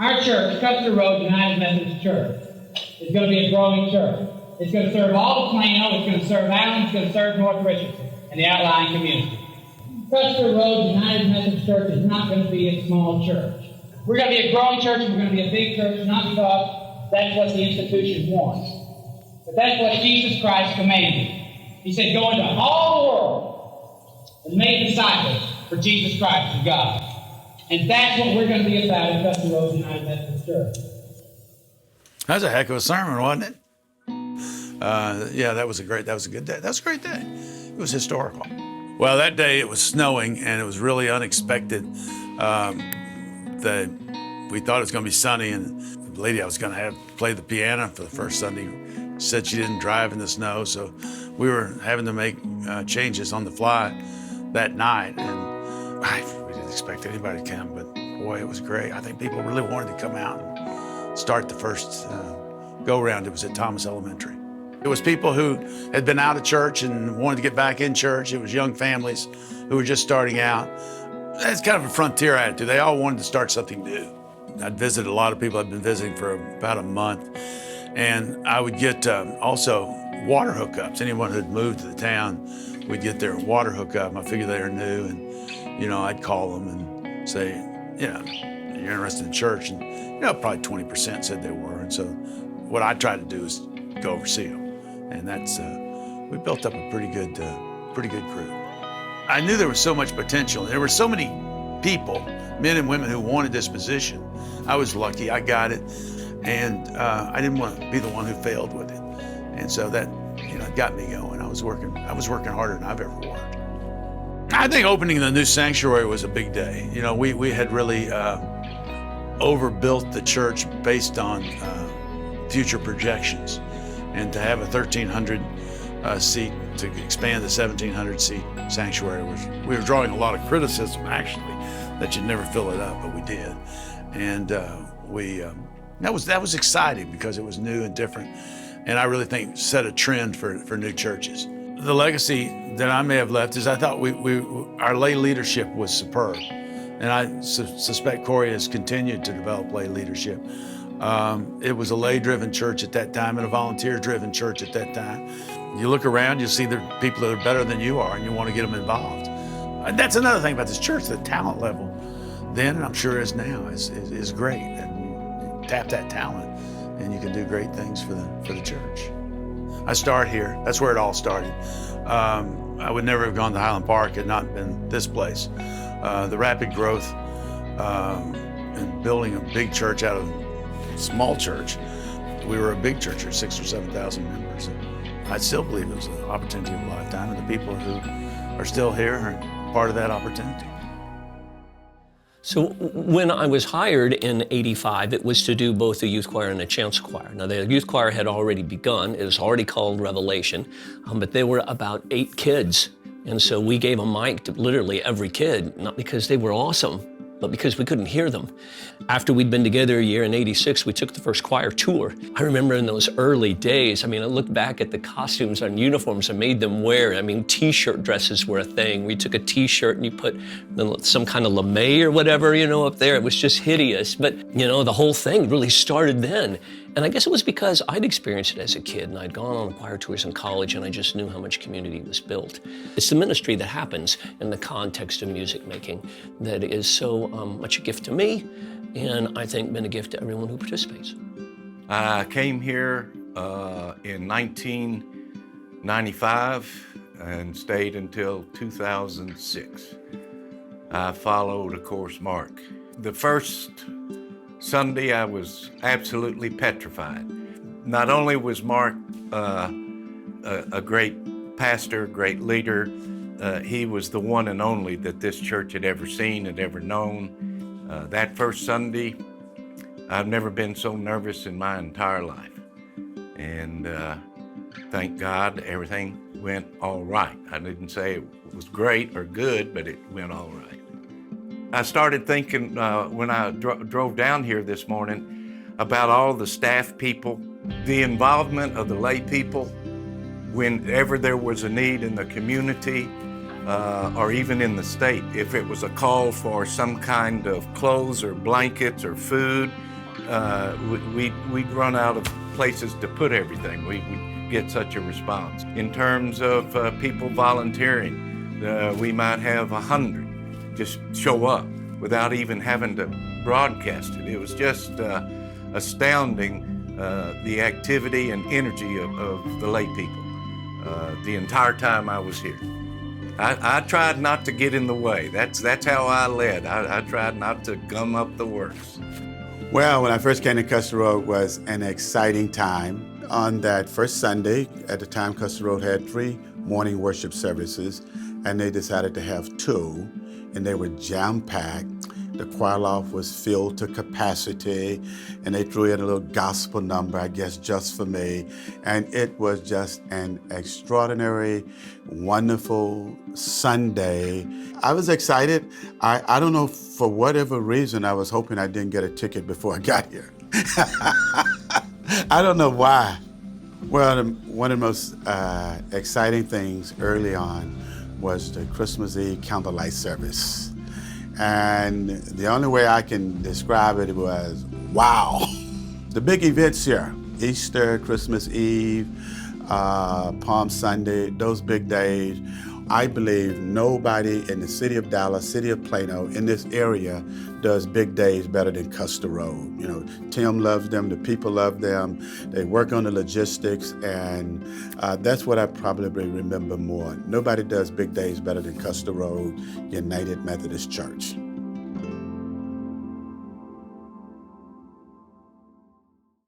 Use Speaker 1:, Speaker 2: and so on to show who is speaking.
Speaker 1: Our church, Custer Road United Methodist Church, is going to be a growing church. It's going to serve all of Plano, it's going to serve Allen, it's going to serve North Richardson and the outlying community. Custer Road United Methodist Church is not going to be a small church. We're going to be a growing church and we're going to be a big church, not because that's what the institution wants, but that's what Jesus Christ commanded. He said, go into all the world and make disciples for Jesus Christ and God. And that's what we're going to be about at Custer Road United Methodist Church.
Speaker 2: That was a heck of a sermon, wasn't it? Yeah, that was a good day. That was a great day. It was historical. Well, that day it was snowing and it was really unexpected. We thought it was going to be sunny, and the lady I was going to have play the piano for the first Sunday said she didn't drive in the snow, so we were having to make changes on the fly that night. And we didn't expect anybody to come, but boy, it was great. I think people really wanted to come out and start the first go-round. It was at Thomas Elementary. It was people who had been out of church and wanted to get back in church. It was young families who were just starting out. It's kind of a frontier attitude. They all wanted to start something new. I'd visited a lot of people. I'd been visiting for about a month. And I would get also water hookups. Anyone who'd moved to the town, we'd get their water hookup. I figured they were new, and I'd call them and say, you're interested in church, and probably 20% said they were. And so what I tried to do is go over see them, and that's we built up a pretty good crew. I knew there was so much potential. There were so many people, men and women, who wanted this position. I was lucky, I got it, and I didn't want to be the one who failed with it. And so that, got me going. I was working harder than I've ever worked. I think opening the new sanctuary was a big day. We had really overbuilt the church based on future projections, and to have a 1,300 seat, to expand the 1,700 seat sanctuary we were drawing a lot of criticism, actually, that you'd never fill it up, but we did. And that was exciting because it was new and different, and I really think set a trend for new churches. The legacy that I may have left is I thought our lay leadership was superb, and I suspect Corey has continued to develop lay leadership. It was a lay-driven church at that time and a volunteer-driven church at that time. You look around, you see the people that are better than you are, and you want to get them involved. And that's another thing about this church, the talent level then, and I'm sure is now, is great. And you tap that talent, and you can do great things for the church. I start here. That's where it all started. I would never have gone to Highland Park had not been this place. The rapid growth and building a big church out of a small church. We were a big church, or 6,000 or 7,000 members. I still believe it was an opportunity of a lifetime, and the people who are still here are part of that opportunity.
Speaker 3: So when I was hired in '85, it was to do both the youth choir and the chancel choir. Now the youth choir had already begun. It was already called Revelation, but there were about 8 kids. And so we gave a mic to literally every kid, not because they were awesome, but because we couldn't hear them. After we'd been together a year in '86, we took the first choir tour. I remember in those early days, I looked back at the costumes and uniforms I made them wear. T-shirt dresses were a thing. We took a T-shirt and you put some kind of lamé or whatever, up there. It was just hideous. But, the whole thing really started then. And I guess it was because I'd experienced it as a kid, and I'd gone on choir tours in college, and I just knew how much community was built. It's the ministry that happens in the context of music making that is so much a gift to me, and I think been a gift to everyone who participates.
Speaker 4: I came here in 1995 and stayed until 2006. I followed, of course, Mark. The first Sunday, I was absolutely petrified. Not only was Mark a great pastor, great leader, he was the one and only that this church had ever seen, had ever known. That first Sunday, I've never been so nervous in my entire life. And thank God everything went all right. I didn't say it was great or good, but it went all right. I started thinking when I drove down here this morning about all the staff people, the involvement of the lay people whenever there was a need in the community or even in the state. If it was a call for some kind of clothes or blankets or food, we'd run out of places to put everything. We'd get such a response. In terms of people volunteering, we might have 100 just show up without even having to broadcast it. It was just astounding, the activity and energy of the lay people the entire time I was here. I tried not to get in the way. That's how I led. I tried not to gum up the works.
Speaker 5: Well, when I first came to Custer Road was an exciting time. On that first Sunday, at the time Custer Road had 3 morning worship services, and they decided to have 2, and they were jam-packed. The choir loft was filled to capacity, and they threw in a little gospel number, I guess, just for me. And it was just an extraordinary, wonderful Sunday. I was excited. I don't know, for whatever reason, I was hoping I didn't get a ticket before I got here. I don't know why. Well, one of the most exciting things early on was the Christmas Eve candlelight service. And the only way I can describe it was, wow. The big events here, Easter, Christmas Eve, Palm Sunday, those big days, I believe nobody in the city of Dallas, city of Plano, in this area does big days better than Custer Road. You know, Tim loves them, the people love them, they work on the logistics, and that's what I probably remember more. Nobody does big days better than Custer Road United Methodist Church.